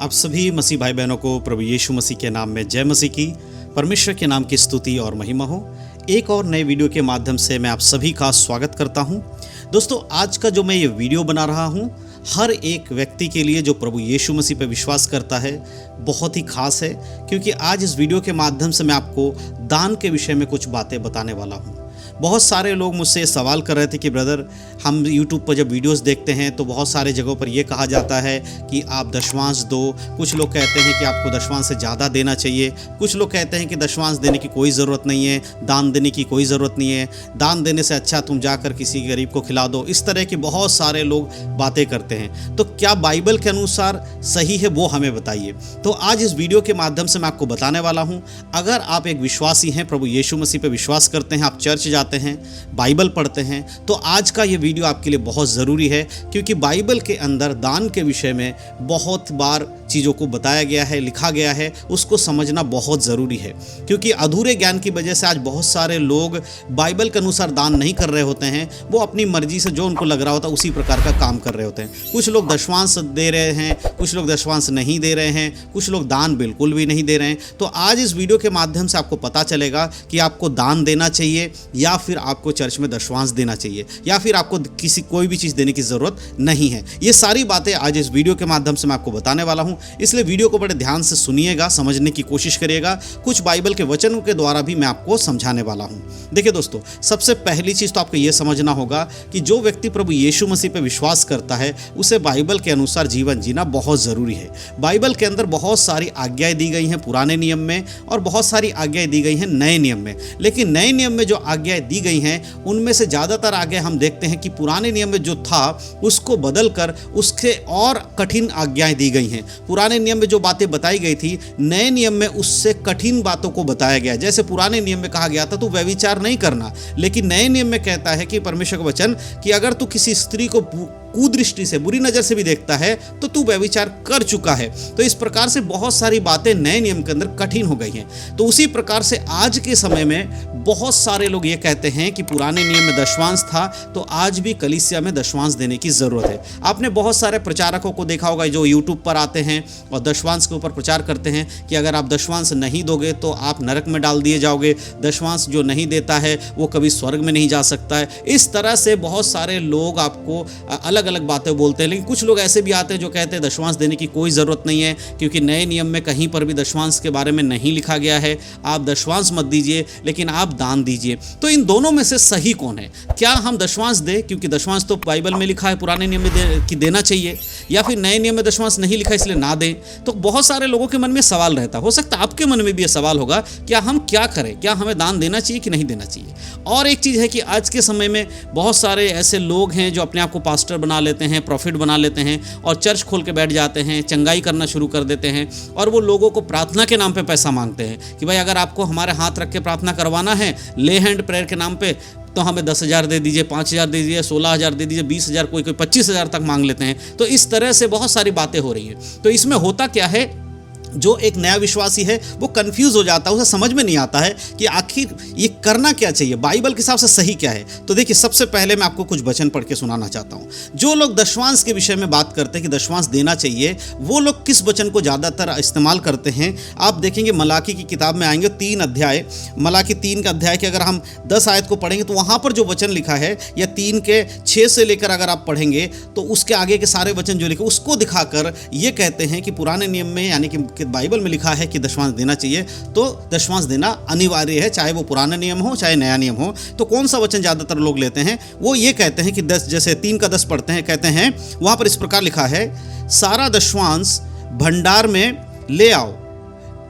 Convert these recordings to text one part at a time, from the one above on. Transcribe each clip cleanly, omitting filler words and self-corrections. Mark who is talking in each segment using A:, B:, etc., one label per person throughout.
A: आप सभी मसीह भाई बहनों को प्रभु यीशु मसीह के नाम में जय मसीह की। परमेश्वर के नाम की स्तुति और महिमा हो। एक और नए वीडियो के माध्यम से मैं आप सभी का स्वागत करता हूं। दोस्तों, आज का जो मैं ये वीडियो बना रहा हूं, हर एक व्यक्ति के लिए जो प्रभु यीशु मसीह पर विश्वास करता है बहुत ही खास है, क्योंकि आज इस वीडियो के माध्यम से मैं आपको दान के विषय में कुछ बातें बताने वाला हूँ। बहुत सारे लोग मुझसे सवाल कर रहे थे कि ब्रदर, हम यूट्यूब पर जब वीडियोस देखते हैं तो बहुत सारे जगहों पर यह कहा जाता है कि आप दशमांश दो। कुछ लोग कहते हैं कि आपको दशमांश से ज़्यादा देना चाहिए, कुछ लोग कहते हैं कि दशमांश देने की कोई ज़रूरत नहीं है, दान देने की कोई ज़रूरत नहीं है, दान देने से अच्छा तुम जाकर किसी गरीब को खिला दो। इस तरह के बहुत सारे लोग बातें करते हैं। तो क्या बाइबल के अनुसार सही है, वो हमें बताइए। तो आज इस वीडियो के माध्यम से मैं आपको बताने वाला हूँ। अगर आप एक विश्वासी हैं, प्रभु यीशु मसीह पर विश्वास करते हैं, आप चर्च जाते हैं, बाइबल पढ़ते हैं, तो आज का ये वीडियो आपके लिए बहुत ज़रूरी है, क्योंकि बाइबल के अंदर दान के विषय में बहुत बार चीज़ों को बताया गया है, लिखा गया है। उसको समझना बहुत ज़रूरी है, क्योंकि अधूरे ज्ञान की वजह से आज बहुत सारे लोग बाइबल के अनुसार दान नहीं कर रहे होते हैं। वो अपनी मर्जी से जो उनको लग रहा होता है उसी प्रकार का काम कर रहे होते हैं। कुछ लोग दशमांश दे रहे हैं, कुछ लोग दशमांश नहीं दे रहे हैं, कुछ लोग दान बिल्कुल भी नहीं दे रहे हैं। तो आज इस वीडियो के माध्यम से आपको पता चलेगा कि आपको दान देना चाहिए या फिर आपको चर्च में दशमांश देना चाहिए, या फिर आपको कोई भी चीज़ देने की ज़रूरत नहीं है। ये सारी बातें आज इस वीडियो के माध्यम से मैं आपको बताने वाला हूँ, इसलिए वीडियो को बड़े ध्यान से सुनिएगा, समझने की कोशिश करिएगा। कुछ बाइबल के वचनों के द्वारा भी मैं आपको समझाने वाला हूँ। देखिए दोस्तों, सबसे पहली चीज़ तो आपको ये समझना होगा कि जो व्यक्ति प्रभु यीशु मसीह पर विश्वास करता है उसे बाइबल के अनुसार जीवन जीना बहुत ज़रूरी है। बाइबल के अंदर बहुत सारी आज्ञाएँ दी गई हैं पुराने नियम में, और बहुत सारी आज्ञाएँ दी गई हैं नए नियम में। लेकिन नए नियम में जो आज्ञाएँ दी गई हैं उनमें से ज़्यादातर आगे हम देखते हैं कि पुराने नियम में जो था उसको बदलकर उसके और कठिन आज्ञाएं दी गई हैं। पुराने नियम में जो बातें बताई गई थी, नए नियम में उससे कठिन बातों को बताया गया। जैसे पुराने नियम में कहा गया था तू व्यभिचार नहीं करना, लेकिन नए नियम में कहता है कि परमेश्वर का वचन कि अगर तू किसी स्त्री को कुदृष्टि से, बुरी नज़र से भी देखता है तो तू व्यभिचार कर चुका है। तो इस प्रकार से बहुत सारी बातें नए नियम के अंदर कठिन हो गई हैं। तो उसी प्रकार से आज के समय में बहुत सारे लोग ये कहते हैं कि पुराने नियम में दशमांश था, तो आज भी कलीसिया में दशमांश देने की ज़रूरत है। आपने बहुत सारे प्रचारकों को देखा होगा जो यूट्यूब पर आते हैं और दशमांश के ऊपर प्रचार करते हैं कि अगर आप दशमांश नहीं दोगे तो आप नरक में डाल दिए जाओगे, दशमांश जो नहीं देता है वो कभी स्वर्ग में नहीं जा सकता है। इस तरह से बहुत सारे लोग आपको अलग अलग बातें बोलते हैं। लेकिन कुछ लोग ऐसे भी आते हैं जो कहते हैं दशमांश देने की कोई ज़रूरत नहीं है, क्योंकि नए नियम में कहीं पर भी दशमांश के बारे में नहीं लिखा गया है। आप दशमांश मत दीजिए, लेकिन आप दान दीजिए। तो इन दोनों में से सही कौन है? क्या हम दशमांश दें क्योंकि दशमांश तो बाइबल में लिखा है पुराने नियम में कि देना चाहिए, या फिर नए नियम में दशमांश नहीं लिखा इसलिए ना दें? तो बहुत सारे लोगों के मन में सवाल रहता हो सकता है आपके मन में भी यह सवाल होगा, क्या हम क्या करें, क्या हमें दान देना चाहिए कि नहीं देना चाहिए? और एक चीज़ है कि आज के समय में बहुत सारे ऐसे लोग हैं जो अपने आप को पास्टर बना लेते हैं, प्रॉफिट बना लेते हैं और चर्च खोल के बैठ जाते हैं, चंगाई करना शुरू कर देते हैं, और वो लोगों को प्रार्थना के नाम पे पैसा मांगते हैं कि भाई अगर आपको हमारे हाथ रख के प्रार्थना करवाना है ले हैंड प्रेयर के नाम पे, तो हमें 10,000 दे दीजिए, 5,000 दे दीजिए, 16,000 दे दीजिए, 20,000, कोई 25,000 तक मांग लेते हैं। तो इस तरह से बहुत सारी बातें हो रही हैं। तो इसमें होता क्या है, जो एक नया विश्वासी है वो कंफ्यूज हो जाता है, उसे समझ में नहीं आता है कि आखिर ये करना क्या चाहिए, बाइबल के हिसाब से सही क्या है। तो देखिए, सबसे पहले मैं आपको कुछ वचन पढ़ के सुनाना चाहता हूँ। जो लोग दशमांश के विषय में बात करते हैं कि दशमांश देना चाहिए, वो लोग किस वचन को ज़्यादातर इस्तेमाल करते हैं? आप देखेंगे मलाकी की किताब में आएंगे 3 अध्याय, मलाकी 3 का अध्याय के अगर हम 10 आयत को पढ़ेंगे तो वहाँ पर जो वचन लिखा है, या 3 के 6 से लेकर अगर आप पढ़ेंगे तो उसके आगे के सारे वचन जो लिखे उसको दिखाकर ये कहते हैं कि पुराने नियम में यानी कि बाइबल में लिखा है कि दशमांश देना चाहिए, तो दशमांश देना अनिवार्य है, चाहे वो पुराना नियम हो चाहे नया नियम हो। तो कौन सा वचन ज़्यादातर लोग लेते हैं? वो ये कहते हैं कि 10, जैसे 3 का 10 पढ़ते हैं, कहते हैं वहाँ पर इस प्रकार लिखा है, सारा दशमांश भंडार में ले आओ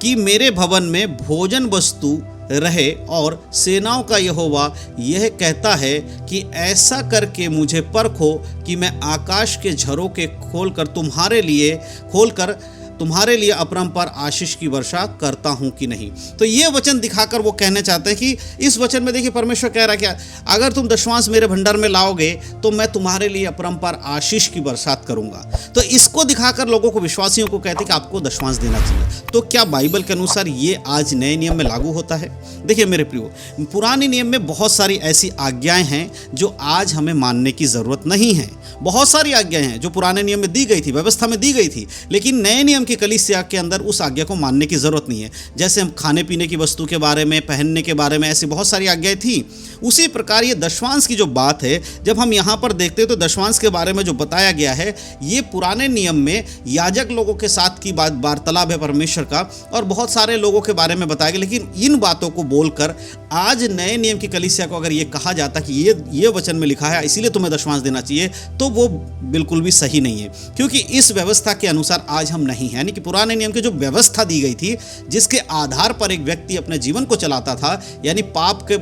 A: कि मेरे भवन में भोजन वस्तु रहे, और सेनाओं का यहोवा यह कहता है कि ऐसा करके मुझे परखो कि मैं आकाश के झरोखे खोलकर तुम्हारे लिए अपरंपार आशीष की वर्षा करता हूं कि नहीं। तो ये वचन दिखाकर वो कहने चाहते हैं कि इस वचन में देखिए परमेश्वर कह रहा है क्या, अगर तुम दशमांश मेरे भंडार में लाओगे तो मैं तुम्हारे लिए अपरंपार आशीष की बरसात करूंगा। तो इसको दिखाकर लोगों को, विश्वासियों को कहते हैं कि आपको दशमांश देना चाहिए। तो क्या बाइबल के अनुसार ये आज नए नियम में लागू होता है? देखिए मेरे प्रियो, पुराने नियम में बहुत सारी ऐसी आज्ञाएं हैं जो आज हमें मानने की ज़रूरत नहीं है। बहुत सारी आज्ञाएं हैं जो पुराने नियम में दी गई थी, व्यवस्था में दी गई थी, लेकिन नए नियम नियम की कलीसिया के अंदर उस आज्ञा को मानने की ज़रूरत नहीं है। जैसे हम खाने पीने की वस्तु के बारे में, पहनने के बारे में, ऐसी बहुत सारी आज्ञाएं थी, उसी प्रकार ये दशवांश की जो बात है, जब हम यहाँ पर देखते हैं तो दशवांश के बारे में जो बताया गया है, ये पुराने नियम में याजक लोगों के साथ की बात वार्तालाप है परमेश्वर का, और बहुत सारे लोगों के बारे में बताया गया। लेकिन इन बातों को बोलकर आज नए नियम की कलीसिया को अगर ये कहा जाता कि ये वचन में लिखा है इसीलिए तुम्हें दशवांश देना चाहिए, तो वो बिल्कुल भी सही नहीं है, क्योंकि इस व्यवस्था के अनुसार आज हम नहीं हैं। यानी कि पुराने नियम की जो व्यवस्था दी गई थी, जिसके आधार पर एक व्यक्ति अपने जीवन को चलाता था, यानी पाप के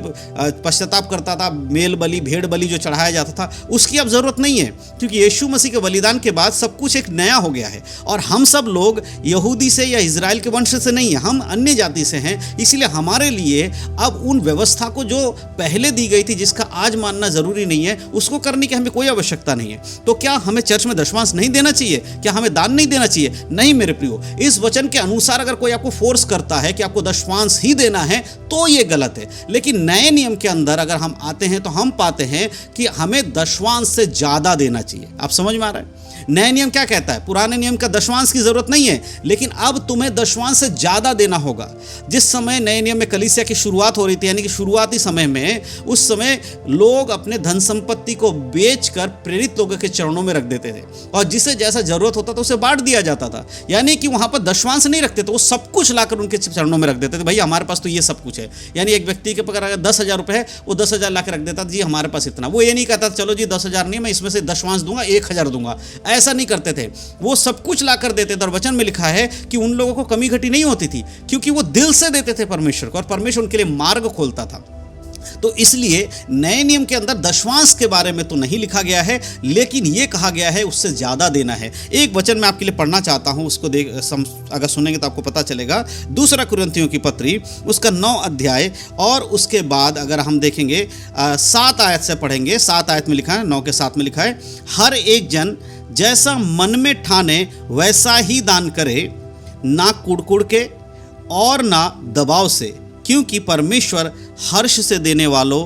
A: पश्चाताप करता था, मेल बलि, भेड़ बलि जो चढ़ाया जाता था, उसकी अब जरूरत नहीं है, क्योंकि यीशु मसीह के बलिदान के बाद सब कुछ एक नया हो गया है। और हम सब लोग यहूदी से या इजराइल के वंश से नहीं है, हम अन्य जाति से हैं। इसलिए हमारे लिए अब उन व्यवस्था को जो पहले दी गई थी, जिसका आज मानना जरूरी नहीं है, उसको करने की हमें कोई आवश्यकता नहीं है। तो क्या हमें चर्च में दशवांश नहीं देना चाहिए? क्या हमें दान नहीं देना चाहिए? नहीं मेरे प्रियो, इस वचन के अनुसार अगर कोई आपको फोर्स करता है कि आपको दशवांश ही देना है, तो ये गलत है। लेकिन नए नियम के अंदर अगर हम आते हैं तो हम पाते हैं कि हमें दशवांश से ज्यादा देना चाहिए। आप समझ में आ रहा है? नया नियम क्या कहता है? पुराने नियम का दशवांश की जरूरत नहीं है, लेकिन अब तुम्हें दशवांश से ज्यादा देना होगा। जिस समय नए नियम में कलीसिया की शुरुआत हो रही थी, यानी कि शुरुआती समय में, उस समय लोग अपने धन संपत्ति को बेचकर प्रेरित लोगों के चरणों में रख देते थे, और जिसे जैसा जरूरत होता था उसे बांट दिया जाता था। यानी कि वहां पर दशवांश नहीं रखते थे, वो सब कुछ लाकर उनके चरणों में रख देते थे। भाई हमारे पास तो ये सब कुछ है। यानी एक व्यक्ति के पास अगर 10,000 रुपए है, वो 10,000 लाकर रख देता, जी हमारे पास इतना। वो ये नहीं कहता चलो जी 10,000 नहीं, मैं इसमें से दशवांश दूंगा, 1,000 दूंगा। ऐसा नहीं करते थे, वो सब कुछ लाकर देते थे। और वचन में लिखा है कि उन लोगों को कमी घटी नहीं होती थी, क्योंकि वो दिल से देते थे परमेश्वर को, और परमेश्वर उनके लिए मार्ग खोलता था। तो इसलिए नए नियम के अंदर दशवांश के बारे में तो नहीं लिखा गया है, लेकिन यह कहा गया है उससे ज्यादा देना है। एक वचन मैं आपके लिए पढ़ना चाहता हूं, उसको अगर सुनेंगे तो आपको पता चलेगा। दूसरा कुरिन्थियों की पत्री, उसका 9 अध्याय, और उसके बाद अगर हम देखेंगे 7 आयत से पढ़ेंगे। 7 आयत में लिखा है, 9 के 7 में लिखा है, हर एक जन जैसा मन में ठाने वैसा ही दान करे, ना कुड़कुड़ के और ना दबाव से, क्योंकि परमेश्वर हर्ष से देने वालों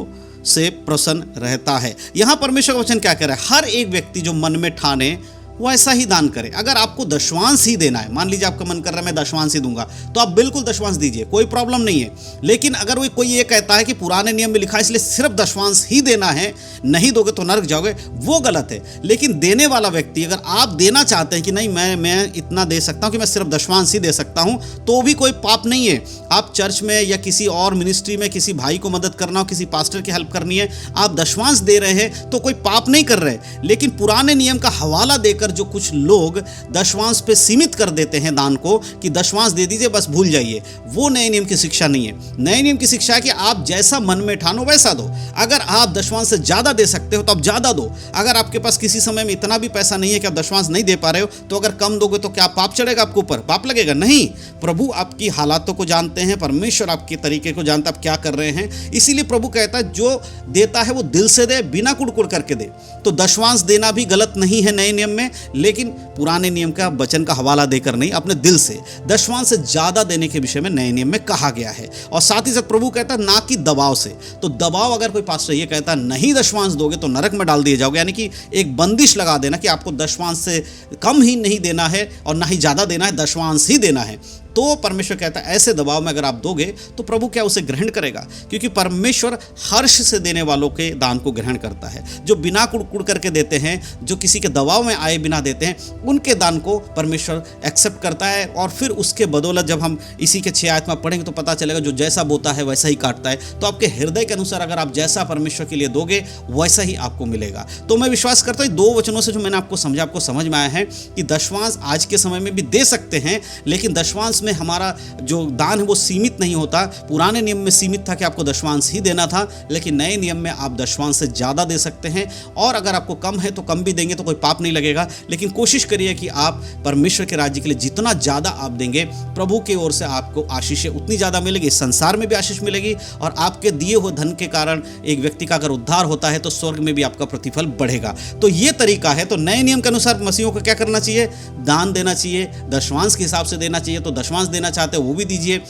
A: से प्रसन्न रहता है। यहां परमेश्वर का वचन क्या कह रहा है? हर एक व्यक्ति जो मन में ठाने वो ऐसा ही दान करे। अगर आपको दशवांश ही देना है, मान लीजिए आपका मन कर रहा है मैं दशवांश ही दूंगा, तो आप बिल्कुल दशवांश दीजिए, कोई प्रॉब्लम नहीं है। लेकिन अगर वो कोई ये कहता है कि पुराने नियम में लिखा है इसलिए सिर्फ दशवांश ही देना है, नहीं दोगे तो नरक जाओगे, वो गलत है। लेकिन देने वाला व्यक्ति, अगर आप देना चाहते हैं कि नहीं मैं इतना दे सकता हूं कि मैं सिर्फ दशवांश ही दे सकता हूं, तो भी कोई पाप नहीं है। आप चर्च में या किसी और मिनिस्ट्री में किसी भाई को मदद करना हो, किसी पास्टर की हेल्प करनी है, आप दशवांश दे रहे हैं तो कोई पाप नहीं कर रहे। लेकिन पुराने नियम का हवाला देकर जो कुछ लोग दशवांश पे सीमित कर देते हैं दान को, कि दशवांश दे दीजिए बस भूल जाइए, वो नए नियम की शिक्षा नहीं है। नए नियम की शिक्षा है कि आप जैसा मन में ठानो वैसा दो। अगर आप दशवांश से ज्यादा दे सकते हो तो आप ज्यादा दो। अगर आपके पास किसी समय में इतना भी पैसा नहीं है कि आप दशवांश नहीं दे पा रहे हो, तो अगर कम दोगे तो क्या पाप चढ़ेगा आपके ऊपर? पाप लगेगा? नहीं। प्रभु आपकी हालातों को जानते हैं, परमेश्वर आपके तरीके को जानता है, आप क्या कर रहे हैं। इसीलिए प्रभु कहता है जो देता है वो दिल से दे, बिना कुड़कुड़ करके दे। तो दशवांश देना भी गलत नहीं है नए नियम में, लेकिन पुराने नियम का वचन का हवाला देकर नहीं, अपने दिल से दशवांश से ज्यादा देने के विषय में नए नियम में कहा गया है। और साथ ही साथ प्रभु कहता है ना कि दबाव से। तो दबाव, अगर कोई पास्टर ये कहता है नहीं दशवांश दोगे तो नरक में डाल दिए जाओगे, यानी कि एक बंदिश लगा देना कि आपको दशवांश से कम ही नहीं देना है और ना ही ज्यादा देना है, दशवांश ही देना है, तो परमेश्वर कहता है ऐसे दबाव में अगर आप दोगे तो प्रभु क्या उसे ग्रहण करेगा? क्योंकि परमेश्वर हर्ष से देने वालों के दान को ग्रहण करता है। जो बिना कुड़कुड़ करके देते हैं, जो किसी के दबाव में आए बिना देते हैं, उनके दान को परमेश्वर एक्सेप्ट करता है। और फिर उसके बदौलत जब हम इसी के 6 आयत में पढ़ेंगे तो पता चलेगा जो जैसा बोता है वैसा ही काटता है। तो आपके हृदय के अनुसार अगर आप जैसा परमेश्वर के लिए दोगे वैसा ही आपको मिलेगा। तो मैं विश्वास करता हूँ 2 वचनों से जो मैंने आपको समझा, आपको समझ में आया है कि दशवांश आज के समय में भी दे सकते हैं, लेकिन दशवांश में हमारा जो दान है वो सीमित नहीं होता। पुराने नियम में सीमित था कि आपको दशवांश ही देना था, लेकिन नए नियम में आप दशवांश से ज्यादा दे सकते हैं। और अगर आपको कम है तो कम भी देंगे तो कोई पाप नहीं लगेगा। लेकिन कोशिश करिए कि आप परमेश्वर के राज्य के लिए जितना ज्यादा आप देंगे, प्रभु की ओर से आपको आशीषें उतनी ज्यादा मिलेगी। संसार में भी आशीष मिलेगी, और आपके दिए हुए धन के कारण एक व्यक्ति का अगर उद्धार होता है तो स्वर्ग में भी आपका प्रतिफल बढ़ेगा। तो ये तरीका है। तो नए नियम के अनुसार मसीहों को क्या करना चाहिए? दान देना चाहिए, दशवांश के हिसाब से देना चाहिए। तो दशवांश देना चाहते हो वो भी दीजिए,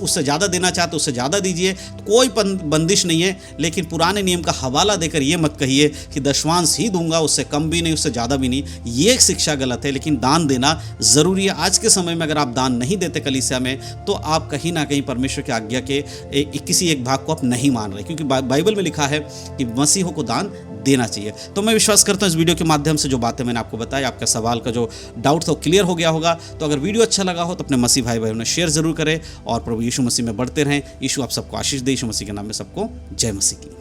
A: उससे ज़्यादा देना चाहते हो उससे ज़्यादा दीजिए, कोई बंदिश नहीं है। लेकिन पुराने नियम का हवाला देकर ये मत कहिए कि दशवांश ही दूंगा, उससे कम भी नहीं उससे ज़्यादा भी नहीं। ये एक शिक्षा गलत गलत है, लेकिन दान देना ज़रूरी है। आज के समय में अगर आप दान नहीं देते कलीसिया में तो आप कहीं ना कहीं परमेश्वर की आज्ञा के किसी एक भाग को आप नहीं मान रहे, क्योंकि बाइबल में लिखा है कि मसीहों को दान देना चाहिए। तो मैं विश्वास करता हूँ इस वीडियो के माध्यम से जो बातें मैंने आपको बताई, आपका सवाल का जो डाउट था वो क्लियर हो गया होगा। तो अगर वीडियो अच्छा लगा हो तो अपने मसीह भाई बहनों ने शेयर जरूर करें और प्रभु यीशु मसीह में बढ़ते रहें। यीशु आप सबको आशीष दे। यीशु मसीह के नाम में सबको जय मसीह की।